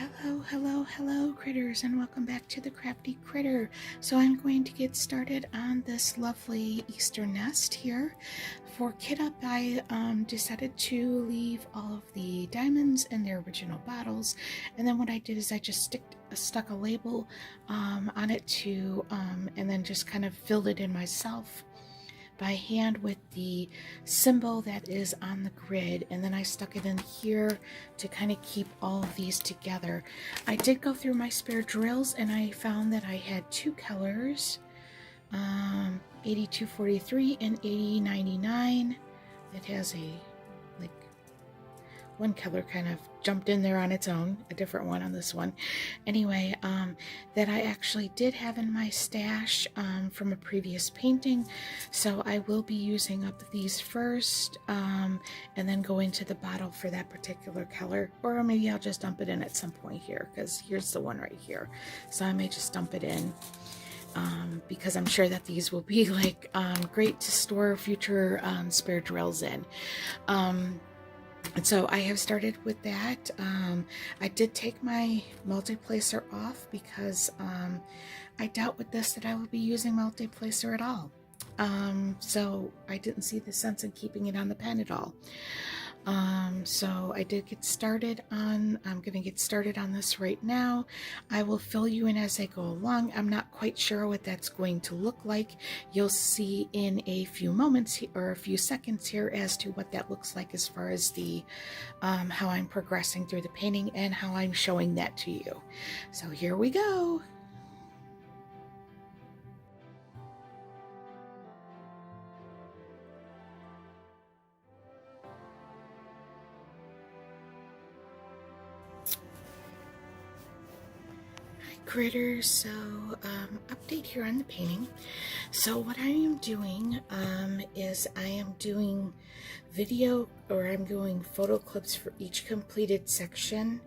Hello, critters, and welcome back to the Crafty Critter. So I'm going to get started on this lovely Easter nest here. For Kit Up, I decided to leave all of the diamonds in their original bottles, and then what I did is I just stuck a label on it to, and then just kind of filled it in myself by hand with the symbol that is on the grid, and then I stuck it in here to kind of keep all of these together. I did go through my spare drills and I found that I had two colors, 8243 and 8099. It has a one color kind of jumped in there on its own, a different one on this one. Anyway, that I actually did have in my stash from a previous painting. So I will be using up these first and then go into the bottle for that particular color. Or maybe I'll just dump it in at some point here, because here's the one right here. So I may just dump it in. Because I'm sure that these will be like great to store future spare drills in. And so I have started with that. I did take my multi-placer off because I doubt with this that I will be using multi-placer at all. So I didn't see the sense in keeping it on the pen at all. So I did get started on, I'm going to get started on this right now. I will fill you in as I go along. I'm not quite sure what that's going to look like. You'll see in a few moments or a few seconds here as to what that looks like as far as the, how I'm progressing through the painting and how I'm showing that to you. So here we go. Critters, so update here on the painting. So what I am doing is I am doing video, or I'm doing photo clips for each completed section,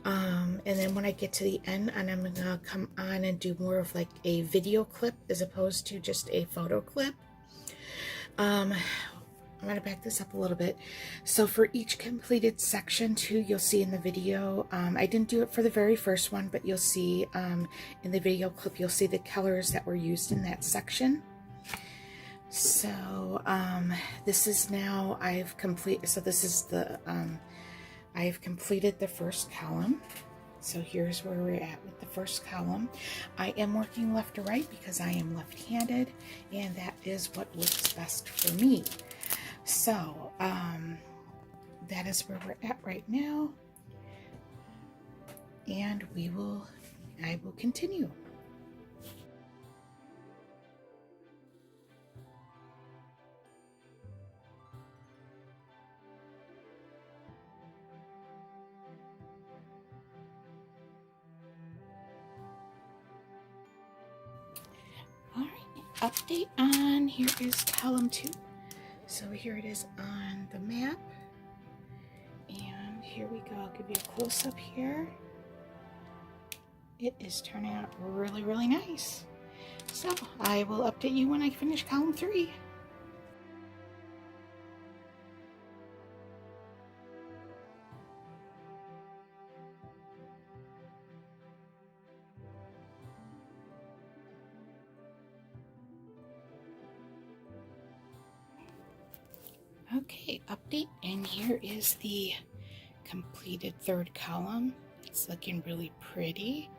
and then when I get to the end, and I'm gonna come on and do more of like a video clip as opposed to just a photo clip. I'm going to back this up a little bit. So for each completed section too, you'll see in the video, I didn't do it for the very first one, but you'll see in the video clip, you'll see the colors that were used in that section. So this is now, so this is the, I've completed the first column. So here's where we're at with the first column. I am working left to right because I am left-handed, and that is what works best for me. So that is where we're at right now, and I will continue. All right, update on, here is column 2. So here it is on the map, and here we go. I'll give you a close-up here. It is turning out really, really nice. So I will update you when I finish column 3. Okay, update, and here is the completed third column. It's looking really pretty.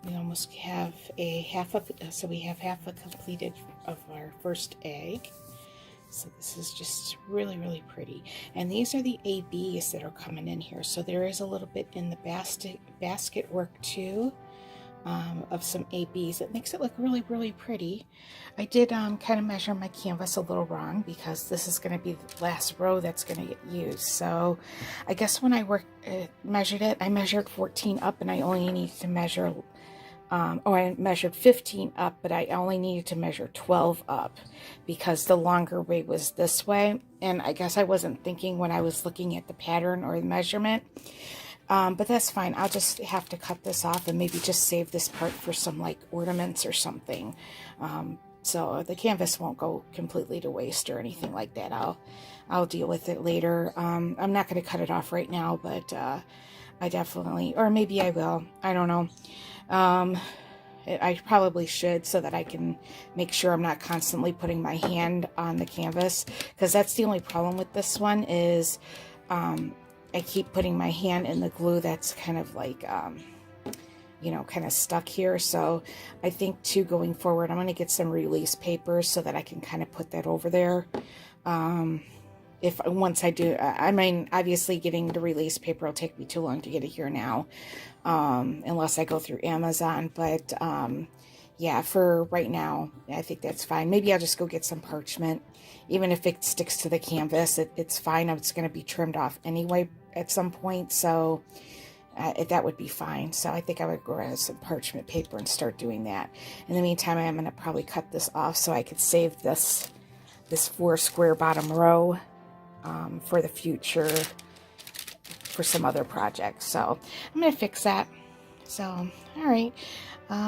We almost have a half of it, so we have half a completed of our first egg. So this is just really, really pretty. And these are the ABs that are coming in here. So there is a little bit in the basket work too. Of some ABs. It makes it look really, really pretty. I did kind of measure my canvas a little wrong because this is going to be the last row that's going to get used. So I guess when I measured it, I measured 14 up, and I only needed to measure, or I measured 15 up, but I only needed to measure 12 up because the longer way was this way. And I guess I wasn't thinking when I was looking at the pattern or the measurement. But that's fine. I'll just have to cut this off and maybe just save this part for some like ornaments or something. So the canvas won't go completely to waste or anything like that. I'll deal with it later. I'm not going to cut it off right now, but I definitely, or maybe I will. I don't know. Um, I probably should, so that I can make sure I'm not constantly putting my hand on the canvas, because that's the only problem with this one is I keep putting my hand in the glue that's kind of like, you know, kind of stuck here. So I think too, going forward, I'm going to get some release paper so that I can kind of put that over there. If once I do, I mean, obviously getting the release paper will take me too long to get it here now, unless I go through Amazon. But yeah, for right now, I think that's fine. Maybe I'll just go get some parchment. Even if it sticks to the canvas, it's fine. It's going to be trimmed off anyway at some point, so that would be fine. So I think I would grab some parchment paper and start doing that. In the meantime, I'm going to probably cut this off so I could save this 4 square bottom row for the future, for some other projects. So I'm going to fix that. So, all right.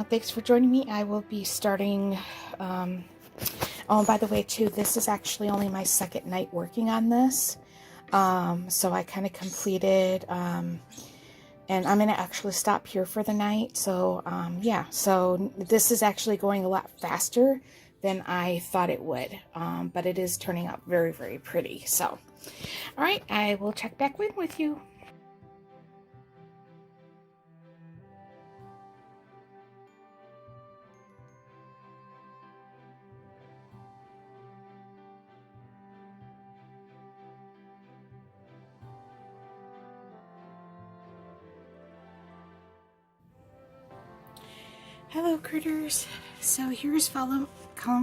Thanks for joining me. I will be starting, oh, by the way, too, this is actually only my second night working on this. So I kind of completed, and I'm going to actually stop here for the night. So, yeah, so this is actually going a lot faster than I thought it would. But it is turning out very, very pretty. So, all right, I will check back in with you. Hello critters. So here's column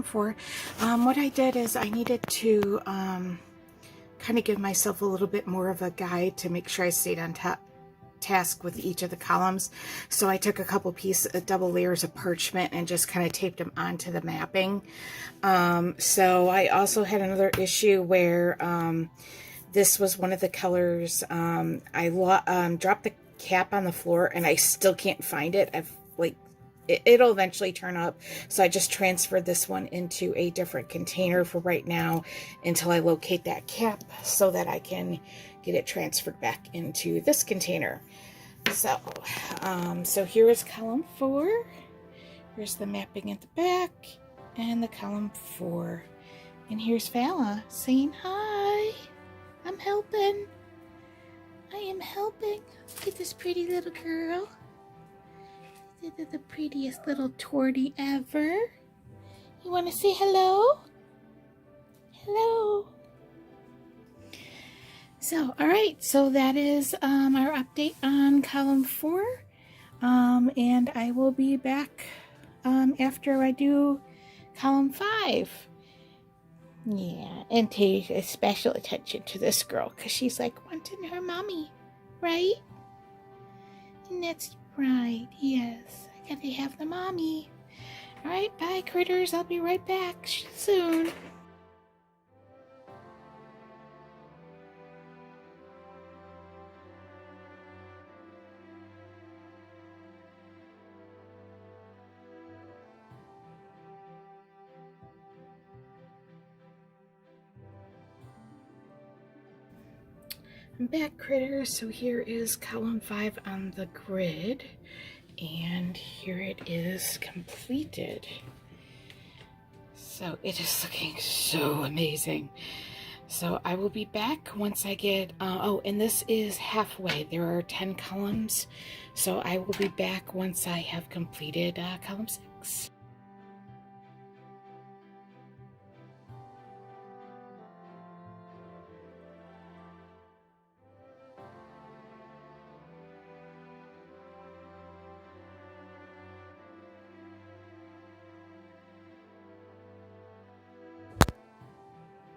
4. What I did is I needed to kind of give myself a little bit more of a guide to make sure I stayed on task with each of the columns. So I took a couple double layers of parchment and just kind of taped them onto the mapping. So I also had another issue where this was one of the colors. I dropped the cap on the floor and I still can't find it. It'll eventually turn up, so I just transferred this one into a different container for right now until I locate that cap so that I can get it transferred back into this container. So, so here is column 4. Here's the mapping at the back and the column 4. And here's Vala saying hi. I'm helping. I am helping. Look at this pretty little girl. The prettiest little tortie ever. You want to say hello? Hello. So, all right. So that is our update on column 4. And I will be back after I do column 5. Yeah, and take a special attention to this girl because she's like wanting her mommy, right? And that's right, yes. I gotta have the mommy. Alright, bye critters. I'll be right back soon. I'm back, critters. So here is column 5 on the grid. And here it is completed. So it is looking so amazing. So I will be back once I get, oh, and this is halfway. There are 10 columns. So I will be back once I have completed column 6.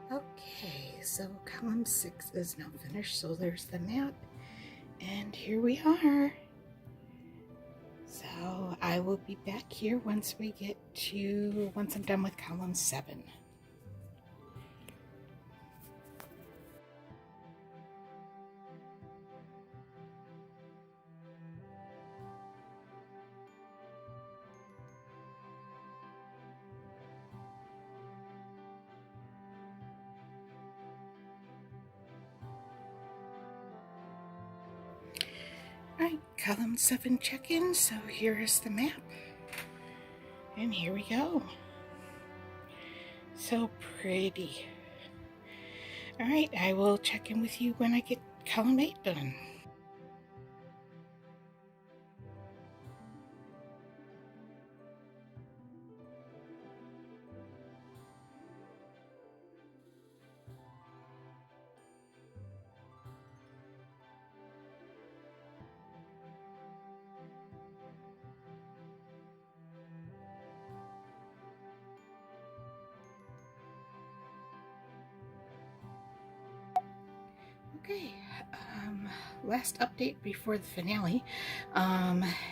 Okay, so column 6 is now finished. So there's the map, and here we are. So I will be back here once I'm done with column 7. column 7 check-in. So here is the map. And here we go. So pretty. Alright, I will check in with you when I get column 8 done. Okay, last update before the finale.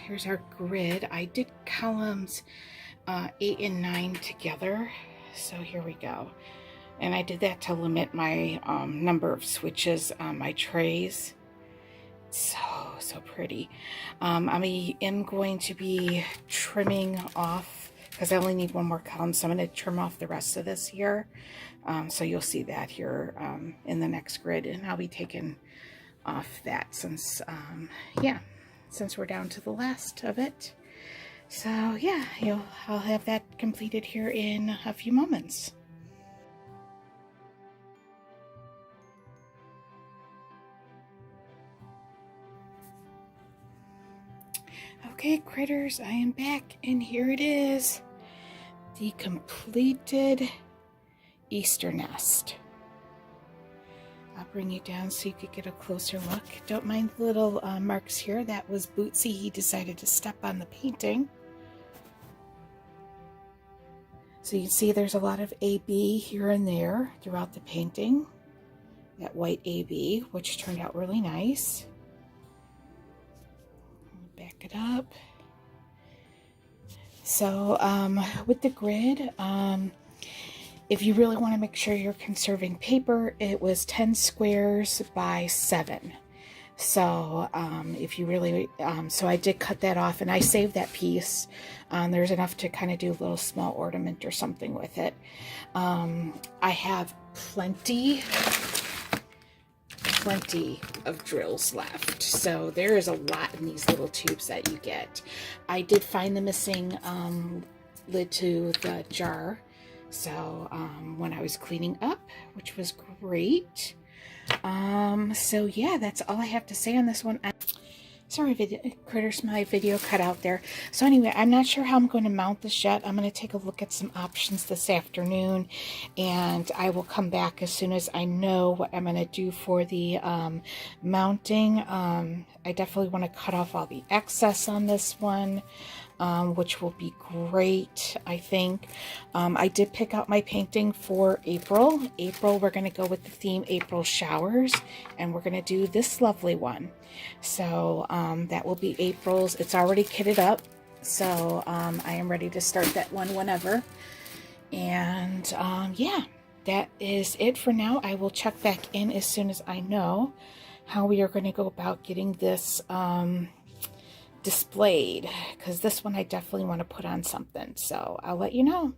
Here's our grid. I did columns 8 and 9 together, so here we go. And I did that to limit my number of switches on my trays. So pretty. I am going to be trimming off, because I only need one more column, so I'm going to trim off the rest of this here. So you'll see that here in the next grid, and I'll be taking off that since, yeah, since we're down to the last of it. So yeah, I'll have that completed here in a few moments. Okay, critters, I am back, and here it is, the completed Easter nest. I'll bring you down so you could get a closer look. Don't mind the little marks here. That was Bootsy. He decided to step on the painting. So you can see there's a lot of AB here and there throughout the painting. That white AB, which turned out really nice. Back it up. So with the grid, if you really want to make sure you're conserving paper, it was 10 squares by 7. So if you really, so I did cut that off and I saved that piece. There's enough to kind of do a little small ornament or something with it. I have plenty of drills left, so there is a lot in these little tubes that you get. I did find the missing lid to the jar, so when I was cleaning up, which was great. So yeah, that's all I have to say on this one. Sorry, critters, my video cut out there. So anyway, I'm not sure how I'm going to mount this yet. I'm going to take a look at some options this afternoon, and I will come back as soon as I know what I'm going to do for the mounting. I definitely want to cut off all the excess on this one, which will be great, I think. I did pick out my painting for April. We're going to go with the theme April Showers, and we're going to do this lovely one. So that will be April's. It's already kitted up, so I am ready to start that one whenever. And yeah, that is it for now. I will check back in as soon as I know how we are going to go about getting this displayed, because this one I definitely want to put on something, so I'll let you know.